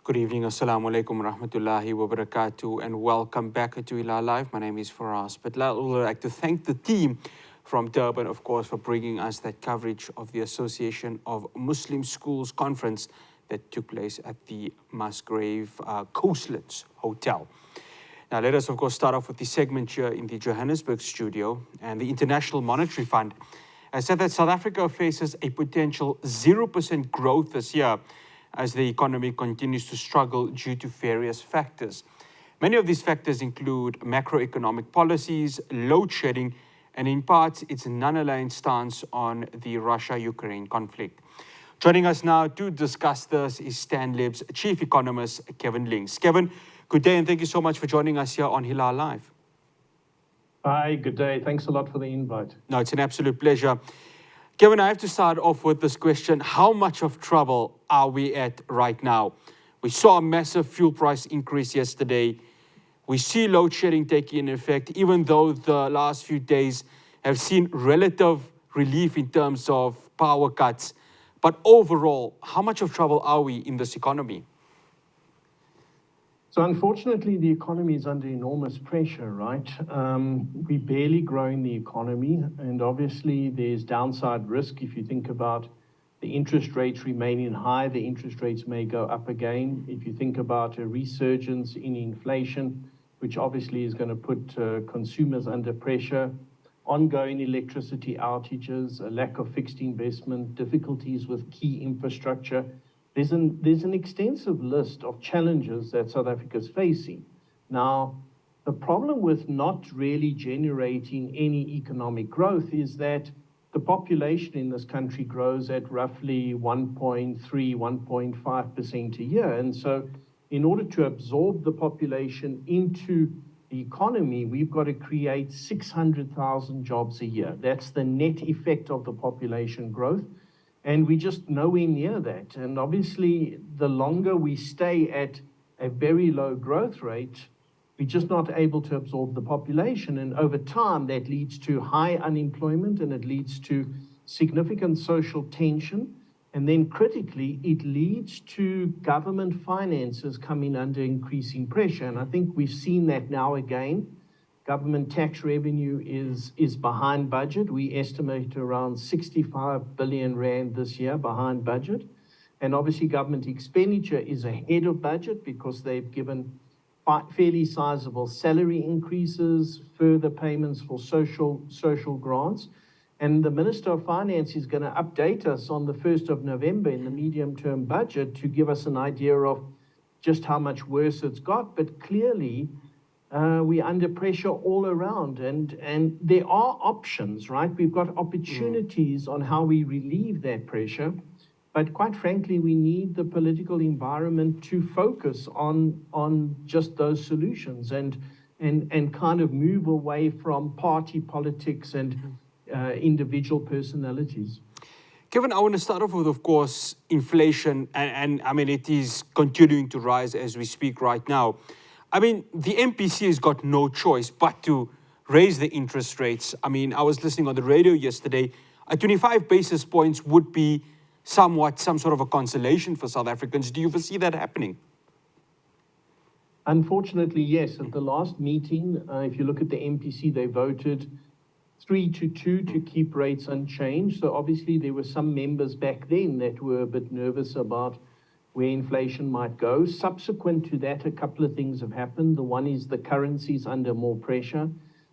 Good evening, Assalamu alaikum rahmatullahi wa barakatuh, and welcome back to Hilaal Live. My name is Faraz, but I would like to thank the team from Durban, of course, for bringing us that coverage of the Association of Muslim Schools conference that took place at the Musgrave Coastlands Hotel. Now, let us, of course, start off with the segment here in the Johannesburg studio. And the International Monetary Fund has said that South Africa faces a potential 0% growth this year as the economy continues to struggle due to various factors. Many of these factors include macroeconomic policies, load shedding, and in part, its non-aligned stance on the Russia-Ukraine conflict. Joining us now to discuss this is Stanlib's chief economist, Kevin Lings. Kevin, good day, and thank you so much for joining us here on Hilaal Live. Hi, good day. Thanks a lot for the invite. No, it's an absolute pleasure. Kevin, I have to start off with this question. How much of trouble are we at right now? We saw a massive fuel price increase yesterday. We see load shedding taking effect, even though the last few days have seen relative relief in terms of power cuts. But overall, how much of trouble are we in this economy? So unfortunately, the economy is under enormous pressure, right? We're barely growing the economy, and obviously there's downside risk. If you think about the interest rates remaining high, the interest rates may go up again. If you think about a resurgence in inflation, which obviously is going to put consumers under pressure, ongoing electricity outages, a lack of fixed investment, difficulties with key infrastructure. There's an extensive list of challenges that South Africa is facing. Now, the problem with not really generating any economic growth is that the population in this country grows at roughly 1.3, 1.5% a year. And so in order to absorb the population into the economy, we've got to create 600,000 jobs a year. That's the net effect of the population growth. And we're just nowhere near that. And obviously, the longer we stay at a very low growth rate, we're just not able to absorb the population. And over time, that leads to high unemployment, and it leads to significant social tension. And then critically, it leads to government finances coming under increasing pressure. And I think we've seen that now again. Government tax revenue is behind budget. We estimate around 65 billion rand this year behind budget. And obviously government expenditure is ahead of budget because they've given fairly sizable salary increases, further payments for social grants. And the Minister of Finance is going to update us on the 1st of November in the medium-term budget to give us an idea of just how much worse it's got. But clearly, we're under pressure all around, and there are options, right? We've got opportunities on how we relieve that pressure, but quite frankly, we need the political environment to focus on just those solutions and kind of move away from party politics and individual personalities. Kevin, I want to start off with, of course, inflation, and I mean, it is continuing to rise as we speak right now. I mean, the MPC has got no choice but to raise the interest rates. I mean, I was listening on the radio yesterday. 25 basis points would be some sort of a consolation for South Africans. Do you foresee that happening? Unfortunately, yes. At the last meeting, if you look at the MPC, they voted 3-2 to keep rates unchanged. So obviously there were some members back then that were a bit nervous about where inflation might go. Subsequent to that, a couple of things have happened. The one is the currency's under more pressure.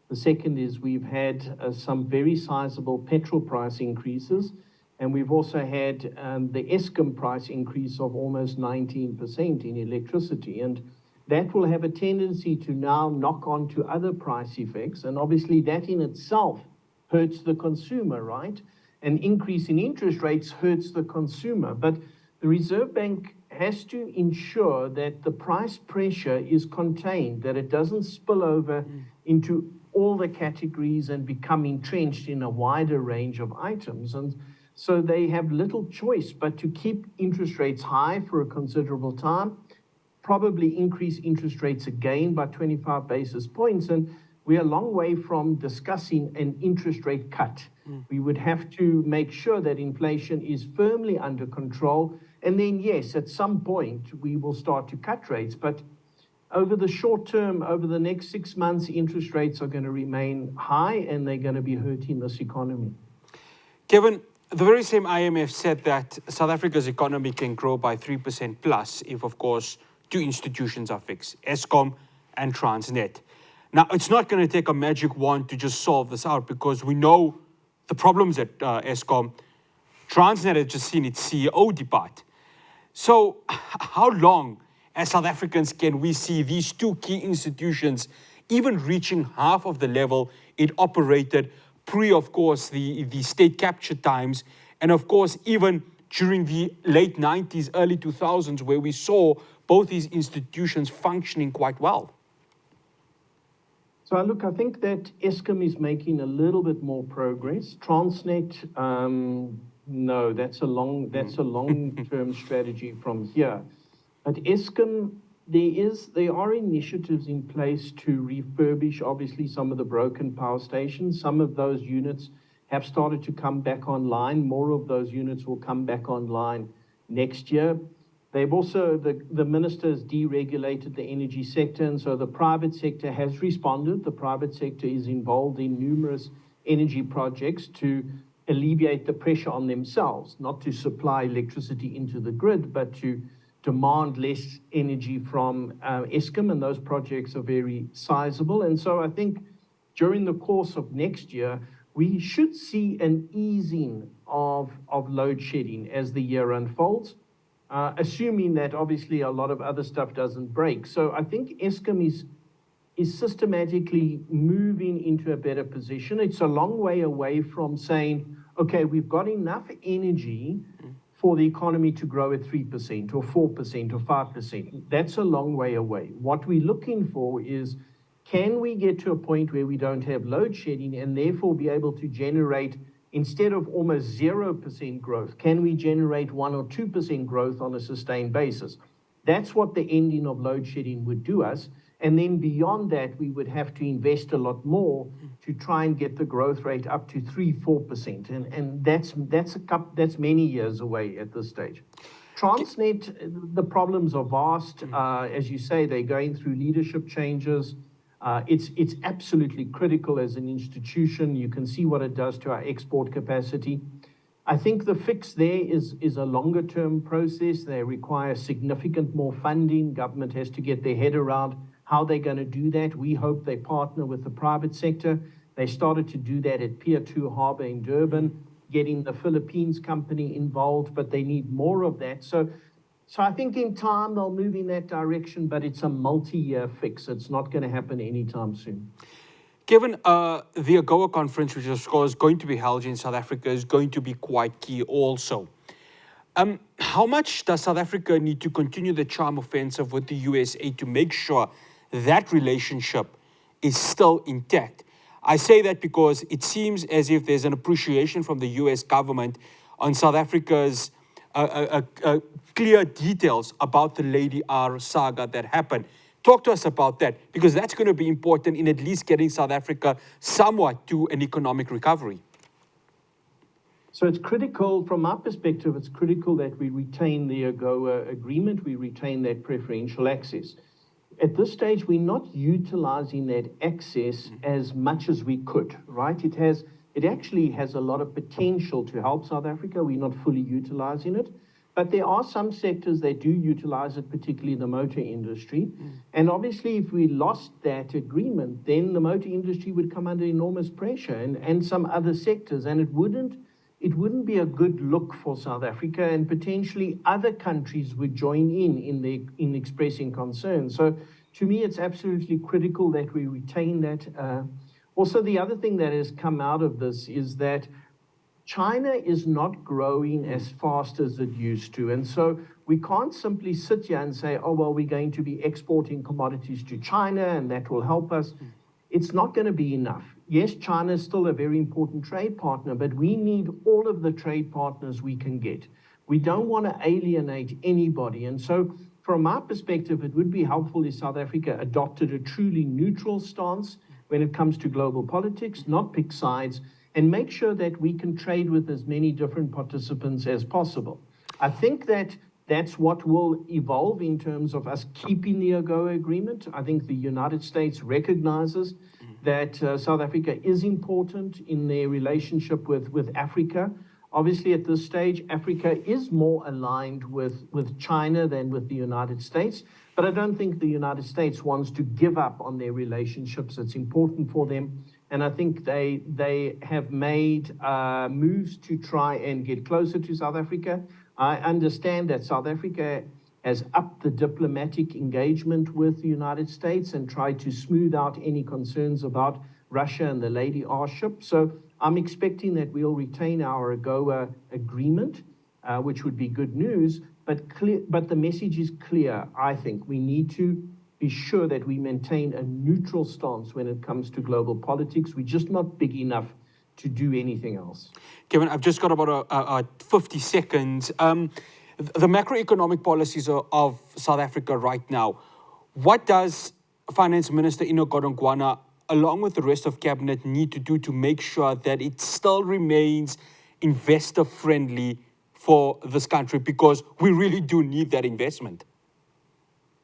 The second is we've had some very sizable petrol price increases, and we've also had the Eskom price increase of almost 19% in electricity. And that will have a tendency to now knock on to other price effects. And obviously that in itself hurts the consumer, right? An increase in interest rates hurts the consumer. But the Reserve Bank has to ensure that the price pressure is contained, that it doesn't spill over into all the categories and become entrenched in a wider range of items. And so they have little choice but to keep interest rates high for a considerable time, probably increase interest rates again by 25 basis points. And we're a long way from discussing an interest rate cut. We would have to make sure that inflation is firmly under control And then, yes, at some point, we will start to cut rates. But over the short term, over the next 6 months, interest rates are going to remain high and they're going to be hurting this economy. Kevin, the very same IMF said that South Africa's economy can grow by 3% plus if, of course, two institutions are fixed, Eskom and Transnet. Now, it's not going to take a magic wand to just solve this out because we know the problems at Eskom. Transnet has just seen its CEO depart. So how long, as South Africans, can we see these two key institutions even reaching half of the level it operated pre, of course, the state capture times, and of course, even during the late 90s, early 2000s, where we saw both these institutions functioning quite well? So look, I think that Eskom is making a little bit more progress. Transnet, no, that's a long-term strategy from here. But Eskom, there are initiatives in place to refurbish, obviously, some of the broken power stations. Some of those units have started to come back online. More of those units will come back online next year. They've also, the minister has deregulated the energy sector, and so the private sector has responded. The private sector is involved in numerous energy projects to alleviate the pressure on themselves, not to supply electricity into the grid, but to demand less energy from Eskom, and those projects are very sizable. And so I think during the course of next year, we should see an easing of load shedding as the year unfolds, assuming that obviously a lot of other stuff doesn't break. So I think Eskom is systematically moving into a better position. It's a long way away from saying, okay, we've got enough energy for the economy to grow at 3% or 4% or 5%. That's a long way away. What we're looking for is, can we get to a point where we don't have load shedding and therefore be able to generate, instead of almost 0% growth, can we generate 1 or 2% growth on a sustained basis? That's what the ending of load shedding would do us. And then beyond that, we would have to invest a lot more to try and get the growth rate up to 3-4%. And that's many years away at this stage. Transnet, the problems are vast. As you say, they're going through leadership changes. It's absolutely critical as an institution. You can see what it does to our export capacity. I think the fix there is a longer-term process. They require significant more funding. Government has to get their head around how they're going to do that. We hope they partner with the private sector. They started to do that at Pier 2 Harbour in Durban, getting the Philippines company involved, but they need more of that. So I think in time they'll move in that direction, but it's a multi-year fix. It's not going to happen anytime soon. Given the AGOA conference, which is of course going to be held in South Africa, is going to be quite key also. How much does South Africa need to continue the charm offensive with the USA to make sure that relationship is still intact? I say that because it seems as if there's an appreciation from the US government on South Africa's clear details about the Lady R saga that happened. Talk to us about that, because that's going to be important in at least getting South Africa somewhat to an economic recovery. So it's critical, from our perspective, it's critical that we retain the AGOA agreement, we retain that preferential access. At this stage, we're not utilizing that access as much as we could, right? It actually has a lot of potential to help South Africa. We're not fully utilizing it. But there are some sectors that do utilize it, particularly the motor industry. And obviously, if we lost that agreement, then the motor industry would come under enormous pressure, and some other sectors. And it wouldn't be a good look for South Africa, and potentially other countries would join in expressing concern. So to me, it's absolutely critical that we retain that. Also, the other thing that has come out of this is that China is not growing as fast as it used to. And so we can't simply sit here and say, oh, well, we're going to be exporting commodities to China and that will help us. It's not going to be enough. Yes, China is still a very important trade partner, but we need all of the trade partners we can get. We don't want to alienate anybody. And so from our perspective, it would be helpful if South Africa adopted a truly neutral stance when it comes to global politics, not pick sides, and make sure that we can trade with as many different participants as possible. I think that that's what will evolve in terms of us keeping the AGOA agreement. I think the United States recognizes that South Africa is important in their relationship with Africa. Obviously, at this stage, Africa is more aligned with China than with the United States. But I don't think the United States wants to give up on their relationships. It's important for them. And I think they have made moves to try and get closer to South Africa. I understand that South Africa has upped the diplomatic engagement with the United States and tried to smooth out any concerns about Russia and the Lady R ship. So I'm expecting that we'll retain our AGOA agreement, which would be good news. But the message is clear, I think. We need to be sure that we maintain a neutral stance when it comes to global politics. We're just not big enough to do anything else. Kevin, I've just got about 50 seconds. The macroeconomic policies of South Africa right now, what does Finance Minister Ino Godongwana, along with the rest of Cabinet, need to do to make sure that it still remains investor-friendly for this country? Because we really do need that investment.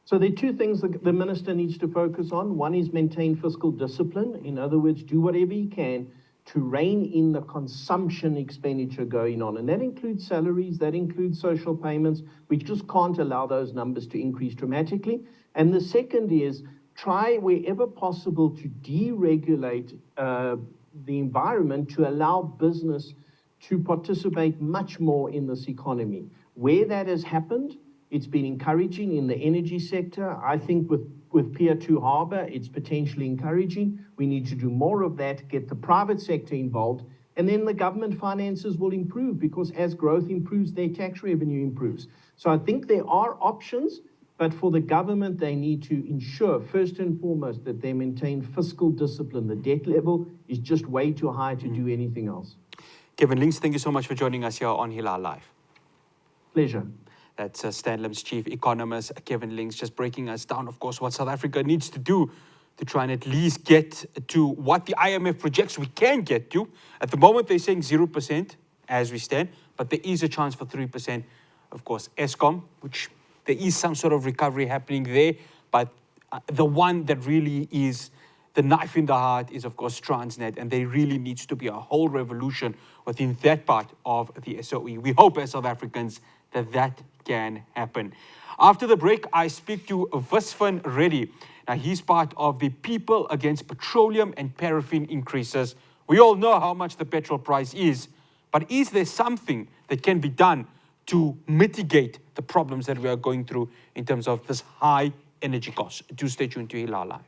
So there are two things that the minister needs to focus on. One is maintain fiscal discipline. In other words, do whatever he can to rein in the consumption expenditure going on. And that includes salaries, that includes social payments. We just can't allow those numbers to increase dramatically. And the second is try wherever possible to deregulate the environment to allow business to participate much more in this economy. Where that has happened, it's been encouraging in the energy sector. I think with Pier 2 Harbour, it's potentially encouraging. We need to do more of that, get the private sector involved, and then the government finances will improve because as growth improves, their tax revenue improves. So I think there are options, but for the government, they need to ensure, first and foremost, that they maintain fiscal discipline. The debt level is just way too high to do anything else. Kevin Lings, thank you so much for joining us here on Hilaal Live. Pleasure. That's Stanlib's chief economist, Kevin Lings, just breaking us down, of course, what South Africa needs to do to try and at least get to what the IMF projects we can get to. At the moment, they're saying 0% as we stand, but there is a chance for 3%. Of course, Eskom, which there is some sort of recovery happening there, but the one that really is the knife in the heart is, of course, Transnet, and there really needs to be a whole revolution within that part of the SOE. We hope as South Africans that can happen. After the break, I speak to Visvan Reddy. Now, he's part of the People Against Petroleum and Paraffin Increases. We all know how much the petrol price is, but is there something that can be done to mitigate the problems that we are going through in terms of this high energy costs? Do stay tuned to Hilaal Live.